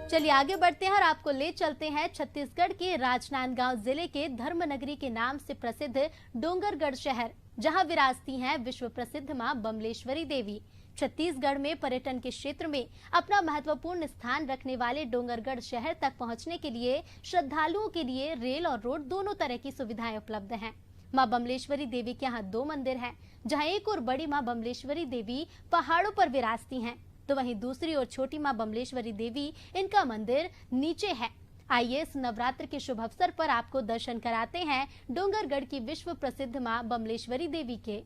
चलिए आगे बढ़ते हैं और आपको ले चलते हैं छत्तीसगढ़ के राजनांदगांव जिले के धर्मनगरी के नाम से प्रसिद्ध डोंगरगढ़ शहर, जहां विराजती हैं विश्व प्रसिद्ध मां बमलेश्वरी देवी। छत्तीसगढ़ में पर्यटन के क्षेत्र में अपना महत्वपूर्ण स्थान रखने वाले डोंगरगढ़ शहर तक पहुंचने के लिए श्रद्धालुओं के लिए रेल और रोड दोनों तरह की सुविधाएं उपलब्ध हैं। मां बमलेश्वरी देवी के यहाँ 2 मंदिर हैं, जहां एक और बड़ी मां बमलेश्वरी देवी पहाड़ों पर विराजती हैं, तो वहीं दूसरी ओर छोटी मां बमलेश्वरी देवी इनका मंदिर नीचे है। आइए इस नवरात्र के शुभ अवसर पर आपको दर्शन कराते हैं डोंगरगढ़ की विश्व प्रसिद्ध मां बमलेश्वरी देवी के।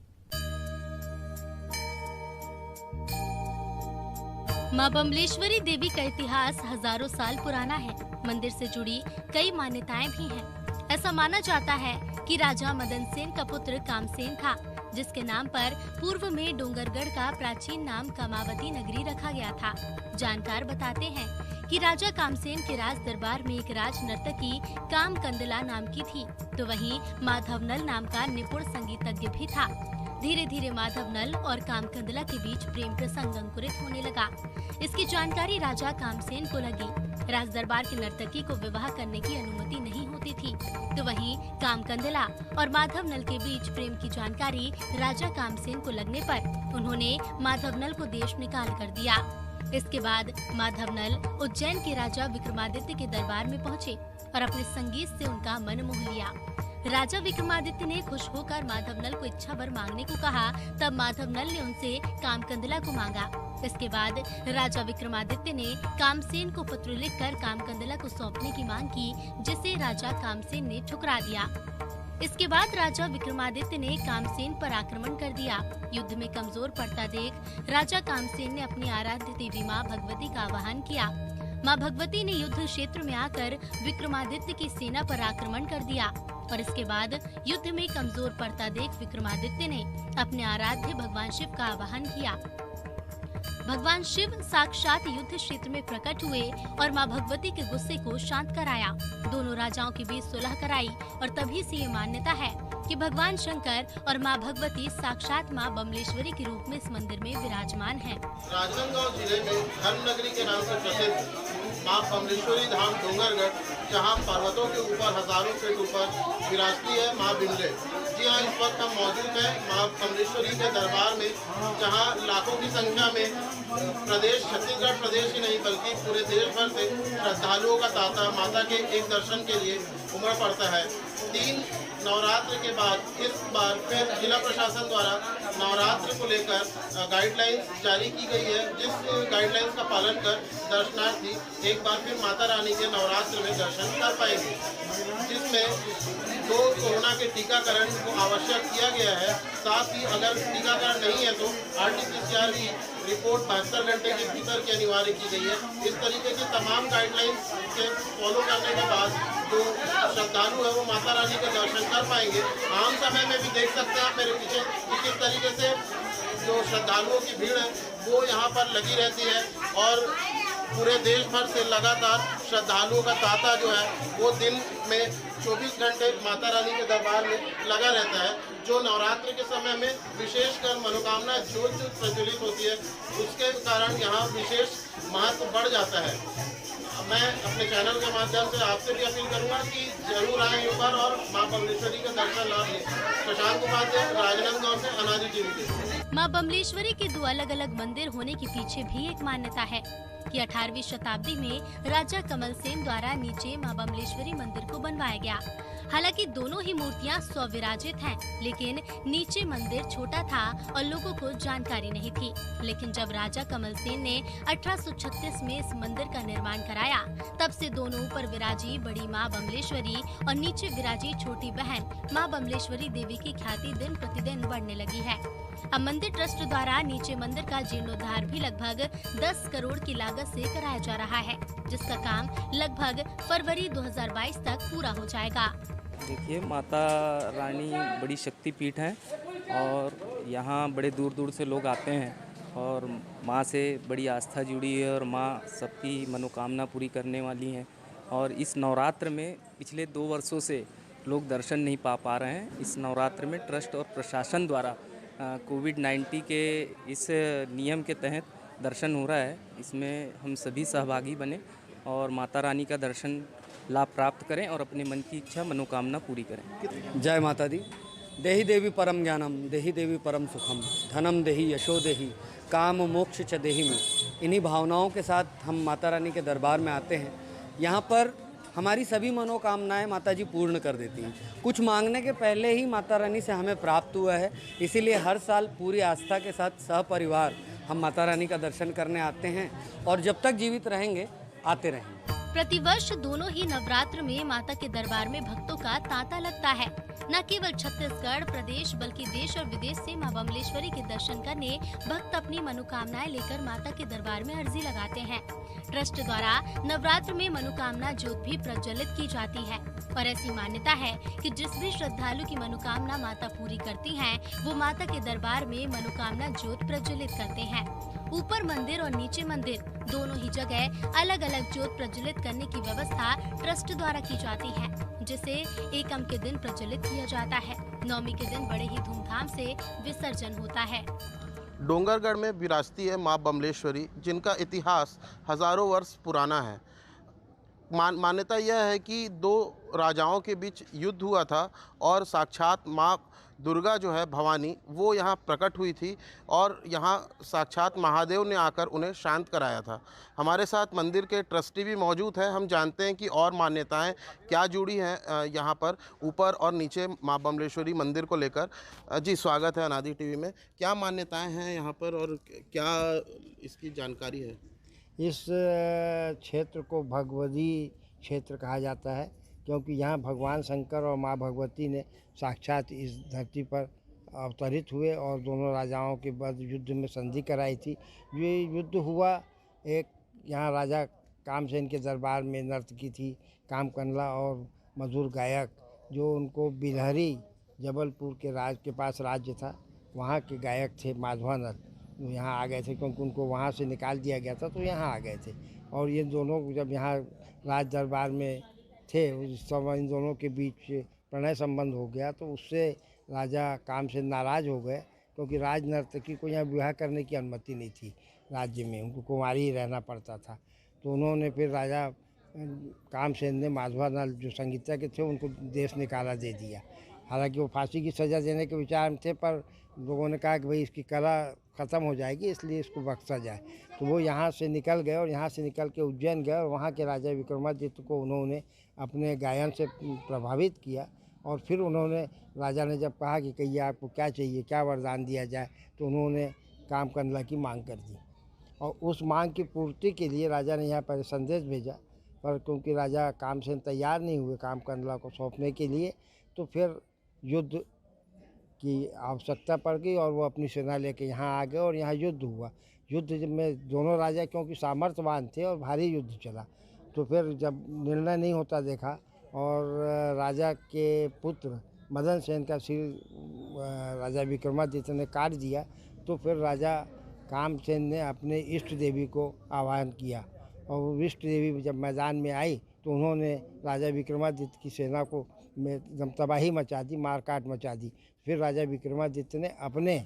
मां बमलेश्वरी देवी का इतिहास हजारों साल पुराना है। मंदिर से जुड़ी कई मान्यताएं भी हैं। ऐसा माना जाता है कि राजा मदन सेन का पुत्र कामसेन था, जिसके नाम पर पूर्व में डोंगरगढ़ का प्राचीन नाम कामावती नगरी रखा गया था। जानकार बताते हैं कि राजा कामसेन के राज दरबार में एक राज नर्तकी कामकंदला नाम की थी, तो वहीं माधवनल नाम का निपुण संगीतज्ञ भी था। धीरे धीरे माधवनल और कामकंदला के बीच प्रेम प्रसंग अंकुरित होने लगा। इसकी जानकारी राजा कामसेन को लगी। राज दरबार की नर्तकी को विवाह करने की अनुमति नहीं होती थी, तो वहीं कामकंदला और माधवनल के बीच प्रेम की जानकारी राजा कामसेन को लगने पर उन्होंने माधवनल को देश निकाल कर दिया। इसके बाद माधवनल उज्जैन के राजा विक्रमादित्य के दरबार में पहुँचे और अपने संगीत से उनका मन मोह लिया। राजा विक्रमादित्य ने खुश होकर माधवनल को इच्छा भर मांगने को कहा। तब माधवनल ने उनसे कामकंदला को मांगा। इसके बाद राजा विक्रमादित्य ने कामसेन को पत्र लिखकर कामकंदला को सौंपने की मांग की, जिसे राजा कामसेन ने ठुकरा दिया। इसके बाद राजा विक्रमादित्य ने कामसेन पर आक्रमण कर दिया। युद्ध में कमजोर पड़ता देख राजा कामसेन ने अपनी आराध्य देवी मां भगवती का आह्वान किया। मां भगवती ने युद्ध क्षेत्र में आकर विक्रमादित्य की सेना पर आक्रमण कर दिया और इसके बाद युद्ध में कमजोर पड़ता देख विक्रमादित्य ने अपने आराध्य भगवान शिव का आह्वान किया। भगवान शिव साक्षात युद्ध क्षेत्र में प्रकट हुए और मां भगवती के गुस्से को शांत कराया। दोनों राजाओं के बीच सुलह कराई और तभी से ये मान्यता है कि भगवान शंकर और मां भगवती साक्षात मां बमलेश्वरी के रूप में इस मंदिर में विराजमान हैं। राजनांदगांव जिले में धर्मनगरी के नाम से प्रसिद्ध मां बमलेश्वरी धाम डोंगरगढ़, जहां पर्वतों के ऊपर हजारों फीट ऊपर विराजती है मां बिमले। जी हाँ, इस वक्त हम मौजूद हैं मां बमलेश्वरी के दरबार में, जहां लाखों की संख्या में छत्तीसगढ़ प्रदेश ही नहीं बल्कि पूरे देश भर से श्रद्धालुओं का तांता माता के एक दर्शन के लिए उमड़ पड़ता है। 3 नवरात्र के बाद इस बार फिर जिला प्रशासन द्वारा नवरात्र को लेकर गाइडलाइंस जारी की गई है, जिस गाइडलाइंस का पालन कर दर्शनार्थी एक बार फिर माता रानी के नवरात्र में दर्शन कर पाएंगे, जिसमें 2 कोरोना के टीकाकरण को आवश्यक किया गया है। साथ ही अगर टीकाकरण नहीं है तो RT-PCR की रिपोर्ट 72 घंटे के भीतर की अनिवार्य की गई है। इस तरीके की तमाम गाइडलाइंस के फॉलो करने के बाद जो श्रद्धालु है वो माता रानी के दर्शन कर पाएंगे। आम समय में भी देख सकते हैं आप मेरे पीछे कि किस तरीके से जो श्रद्धालुओं की भीड़ है वो यहाँ पर लगी रहती है और पूरे देश भर से लगातार श्रद्धालुओं का तांता जो है वो दिन में 24 घंटे माता रानी के दरबार में लगा रहता है। जो नवरात्र के समय में विशेषकर मनोकामना जो प्रज्वलित होती है, उसके कारण यहाँ विशेष महत्व बढ़ जाता है। मैं अपने चैनल के माध्यम से आपसे भी अपील करूंगा कि जरूर आएं एक बार और मां बमलेश्वरी का दर्शन लाभ लें। शशांक उपाध्याय, राजनांदगांव से अनाजी टीवी। मां बमलेश्वरी के 2 अलग अलग मंदिर होने के पीछे भी एक मान्यता है कि 18वीं शताब्दी में राजा कमलसेन द्वारा नीचे मां बमलेश्वरी मंदिर को बनवाया गया। हालांकि दोनों ही मूर्तियां स्वविराजित हैं, लेकिन नीचे मंदिर छोटा था और लोगों को जानकारी नहीं थी। लेकिन जब राजा कमलसेन ने 1836 में इस मंदिर का निर्माण कराया, तब से दोनों ऊपर विराजी बड़ी मां बमलेश्वरी और नीचे विराजी छोटी बहन मां बमलेश्वरी देवी की ख्याति दिन प्रतिदिन बढ़ने लगी है। अब मंदिर ट्रस्ट द्वारा नीचे मंदिर का जीर्णोद्धार भी लगभग 10 करोड़ की लागत से कराया जा रहा है, जिसका काम लगभग फरवरी 2022 तक पूरा हो जाएगा। देखिए, माता रानी बड़ी शक्तिपीठ है और यहाँ बड़े दूर दूर से लोग आते हैं और माँ से बड़ी आस्था जुड़ी है और माँ सबकी मनोकामना पूरी करने वाली हैं। और इस नवरात्र में पिछले 2 वर्षों से लोग दर्शन नहीं पा रहे हैं। इस नवरात्र में ट्रस्ट और प्रशासन द्वारा कोविड-19 के इस नियम के तहत दर्शन हो रहा है। इसमें हम सभी सहभागी बने और माता रानी का दर्शन लाभ प्राप्त करें और अपने मन की इच्छा मनोकामना पूरी करें। जय माता दी। देहि देवी परम ज्ञानम, देहि देवी परम सुखम, धनम देहि यशो देहि, काम मोक्ष च देहि में। इन्हीं भावनाओं के साथ हम माता रानी के दरबार में आते हैं। यहाँ पर हमारी सभी मनोकामनाएं माता जी पूर्ण कर देती हैं। कुछ मांगने के पहले ही माता रानी से हमें प्राप्त हुआ है, इसीलिए हर साल पूरी आस्था के साथ सहपरिवार हम माता रानी का दर्शन करने आते हैं और जब तक जीवित रहेंगे आते रहेंगे। प्रतिवर्ष दोनों ही नवरात्र में माता के दरबार में भक्तों का तांता लगता है। न केवल छत्तीसगढ़ प्रदेश बल्कि देश और विदेश से मां बमलेश्वरी के दर्शन करने भक्त अपनी मनोकामनाएं लेकर माता के दरबार में अर्जी लगाते हैं। ट्रस्ट द्वारा नवरात्र में मनोकामना ज्योत भी प्रज्वलित की जाती है और ऐसी मान्यता है कि जिस भी श्रद्धालु की मनोकामना माता पूरी करती हैं, वो माता के दरबार में मनोकामना ज्योत प्रज्वलित करते हैं। ऊपर मंदिर और नीचे मंदिर दोनों ही जगह अलग अलग ज्योत प्रज्वलित करने की व्यवस्था ट्रस्ट द्वारा की जाती है, जिसे एकम के दिन प्रज्वलित किया जाता है। नवमी के दिन बड़े ही धूमधाम से विसर्जन होता है। डोंगरगढ़ में विरासती है माँ बमलेश्वरी, जिनका इतिहास हजारों वर्ष पुराना है। मान्यता यह है कि दो राजाओं के बीच युद्ध हुआ था और साक्षात माँ दुर्गा जो है भवानी, वो यहाँ प्रकट हुई थी और यहाँ साक्षात महादेव ने आकर उन्हें शांत कराया था। हमारे साथ मंदिर के ट्रस्टी भी मौजूद हैं। हम जानते हैं कि और मान्यताएं क्या जुड़ी हैं यहाँ पर ऊपर और नीचे माँ बमलेश्वरी मंदिर को लेकर। जी, स्वागत है अनादि टीवी में। क्या मान्यताएं हैं यहाँ पर और क्या इसकी जानकारी है? इस क्षेत्र को भगवती क्षेत्र कहा जाता है, क्योंकि यहाँ भगवान शंकर और माँ भगवती ने साक्षात इस धरती पर अवतरित हुए और दोनों राजाओं के बाद युद्ध में संधि कराई थी। ये युद्ध हुआ, एक यहाँ राजा कामसेन के दरबार में नर्तकी थी कामकनला और मधुर गायक, जो उनको बिलहरी जबलपुर के पास राज्य था, वहाँ के गायक थे माधवानंद, यहाँ आ गए थे क्योंकि उनको वहाँ से निकाल दिया गया था, तो यहाँ आ गए थे। और ये दोनों जब यहाँ राज दरबार में थे, उस समय इन दोनों के बीच प्रणय संबंध हो गया, तो उससे राजा कामसेन नाराज़ हो गए, क्योंकि राज नर्तकी को यहाँ विवाह करने की अनुमति नहीं थी राज्य में, उनको कुंवारी ही रहना पड़ता था। तो उन्होंने फिर राजा कामसेन ने माधवानंद जो संगीतज्ञ के थे उनको देश निकाला दे दिया। हालांकि वो फांसी की सज़ा देने के विचार में थे, पर लोगों ने कहा कि भाई इसकी कला ख़त्म हो जाएगी, इसलिए इसको बख्शा जाए। तो वो यहाँ से निकल गए और यहाँ से निकल के उज्जैन गए और वहाँ के राजा विक्रमादित्य को उन्होंने अपने गायन से प्रभावित किया। और फिर उन्होंने, राजा ने जब कहा कि कहिए आपको क्या चाहिए, क्या वरदान दिया जाए, तो उन्होंने कामकनला की मांग कर दी। और उस मांग की पूर्ति के लिए राजा ने यहाँ पर संदेश भेजा, पर क्योंकि राजा कामसेन तैयार नहीं हुए कामकनला को सौंपने के लिए, तो फिर युद्ध की आवश्यकता पड़ गई और वो अपनी सेना लेके यहाँ आ गए और यहाँ युद्ध हुआ। युद्ध में दोनों राजा क्योंकि सामर्थ्यवान थे और भारी युद्ध चला, तो फिर जब निर्णय नहीं होता देखा और राजा के पुत्र मदन सेन का सिर राजा विक्रमादित्य ने काट दिया, तो फिर राजा कामसेन ने अपने इष्ट देवी को आह्वान किया और इष्ट देवी जब मैदान में आई तो उन्होंने राजा विक्रमादित्य की सेना को में एकदम तबाही मचा दी, मारकाट मचा दी। फिर राजा विक्रमादित्य ने अपने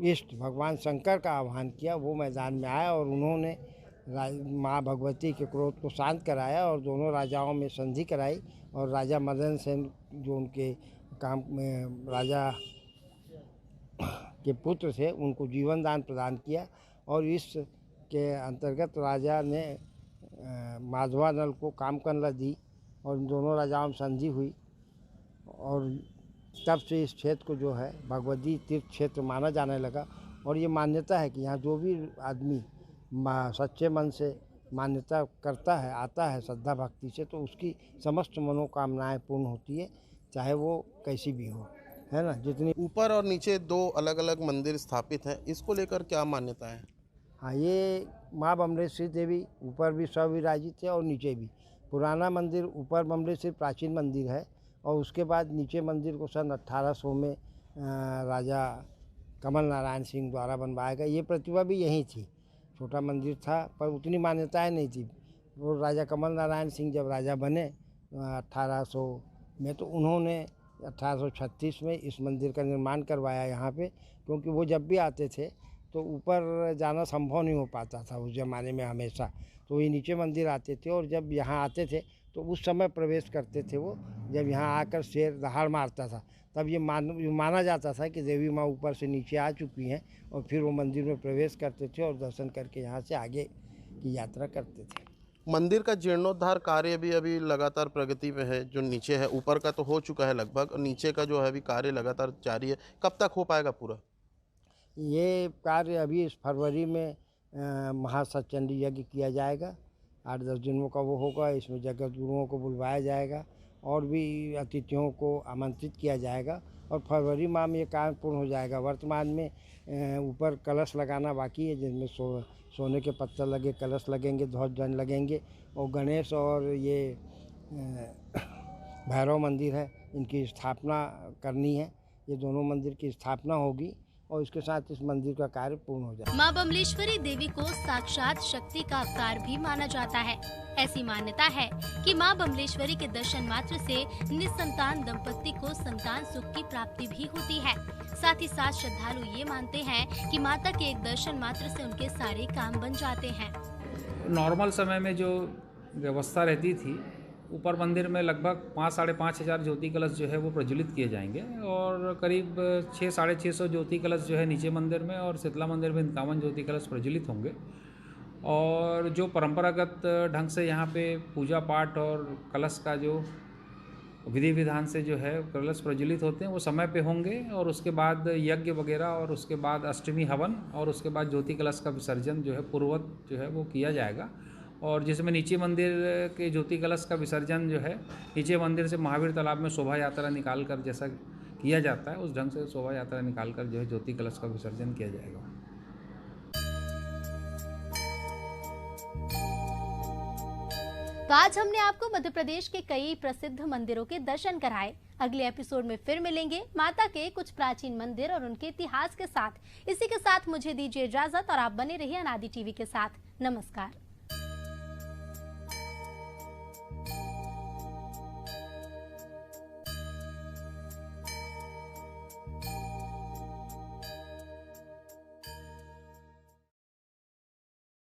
इष्ट भगवान शंकर का आह्वान किया, वो मैदान में आया और उन्होंने माँ भगवती के क्रोध को शांत कराया और दोनों राजाओं में संधि कराई और राजा मदन सेन जो उनके काम में राजा के पुत्र थे उनको जीवन दान प्रदान किया। और इस के अंतर्गत राजा ने माधवानल को कामकनला दी और दोनों राजाओं में संधि हुई और तब से इस क्षेत्र को जो है भगवती तीर्थ क्षेत्र माना जाने लगा। और ये मान्यता है कि यहाँ जो भी आदमी सच्चे मन से मान्यता करता है, आता है श्रद्धा भक्ति से, तो उसकी समस्त मनोकामनाएं पूर्ण होती है, चाहे वो कैसी भी हो, है ना। जितनी ऊपर और नीचे दो अलग अलग मंदिर स्थापित हैं, इसको लेकर क्या मान्यता है? हाँ, ये माँ बमलेश्वरी देवी ऊपर भी सविराजित है और नीचे भी। पुराना मंदिर ऊपर बमलेश्वरी प्राचीन मंदिर है और उसके बाद नीचे मंदिर को सन 1800 में राजा कमल नारायण सिंह द्वारा बनवाया गया। ये प्रतिभा भी यहीं थी, छोटा मंदिर था पर उतनी मान्यताएं नहीं थी। वो राजा कमल नारायण सिंह जब राजा बने 1800 में, तो उन्होंने 1836 में इस मंदिर का निर्माण करवाया यहाँ पे, क्योंकि वो जब भी आते थे तो ऊपर जाना संभव नहीं हो पाता था उस ज़माने में हमेशा। तो ये नीचे मंदिर आते थे और जब यहाँ आते थे तो उस समय प्रवेश करते थे वो, जब यहाँ आकर शेर दहाड़ मारता था तब ये माना जाता था कि देवी माँ ऊपर से नीचे आ चुकी हैं और फिर वो मंदिर में प्रवेश करते थे और दर्शन करके यहाँ से आगे की यात्रा करते थे। मंदिर का जीर्णोद्धार कार्य भी अभी लगातार प्रगति में है। जो नीचे है, ऊपर का तो हो चुका है लगभग, और नीचे का जो है अभी कार्य लगातार जारी है। कब तक हो पाएगा पूरा? ये कार्य अभी इस फरवरी में महासचंडी यज्ञ किया जाएगा, 8-10 दिनों का वो होगा। इसमें जगत गुरुओं को बुलवाया जाएगा और भी अतिथियों को आमंत्रित किया जाएगा और फरवरी माह में ये कार्य पूर्ण हो जाएगा। वर्तमान में ऊपर कलश लगाना बाकी है, जिसमें सोने के पत्थर लगे कलश लगेंगे, ध्वज लगेंगे और गणेश और ये भैरव मंदिर है, इनकी स्थापना करनी है। ये दोनों मंदिर की स्थापना होगी और इसके साथ इस मंदिर का कार्य पूर्ण हो जाएगा। माँ बमलेश्वरी देवी को साक्षात शक्ति का अवतार भी माना जाता है। ऐसी मान्यता है कि माँ बमलेश्वरी के दर्शन मात्र से निसंतान दंपति को संतान सुख की प्राप्ति भी होती है। साथ ही साथ श्रद्धालु ये मानते हैं कि माता के एक दर्शन मात्र से उनके सारे काम बन जाते हैं। नॉर्मल समय में जो व्यवस्था रहती थी, ऊपर मंदिर में लगभग 5-5.5 हज़ार ज्योति कलश जो है वो प्रज्वलित किए जाएंगे और करीब 600-650 ज्योति कलश जो है नीचे मंदिर में और शीतला मंदिर में 51 ज्योति कलश प्रज्वलित होंगे। और जो परंपरागत ढंग से यहाँ पे पूजा पाठ और कलश का जो विधि विधान से जो है कलश प्रज्वलित होते हैं वो समय पे होंगे और उसके बाद यज्ञ वगैरह और उसके बाद अष्टमी हवन और उसके बाद ज्योति कलश का विसर्जन जो है पूर्ववत जो है वो किया जाएगा। और जिसमें नीचे मंदिर के ज्योति कलश का विसर्जन जो है नीचे मंदिर से महावीर तालाब में शोभा यात्रा निकाल कर जैसा किया जाता है उस ढंग से शोभा यात्रा निकाल कर जो है ज्योति कलश का विसर्जन किया जाएगा। तो आज हमने आपको मध्य प्रदेश के कई प्रसिद्ध मंदिरों के दर्शन कराए। अगले एपिसोड में फिर मिलेंगे माता के कुछ प्राचीन मंदिर और उनके इतिहास के साथ। इसी के साथ मुझे दीजिए इजाजत और आप बने रहिए अनादि टीवी के साथ। नमस्कार।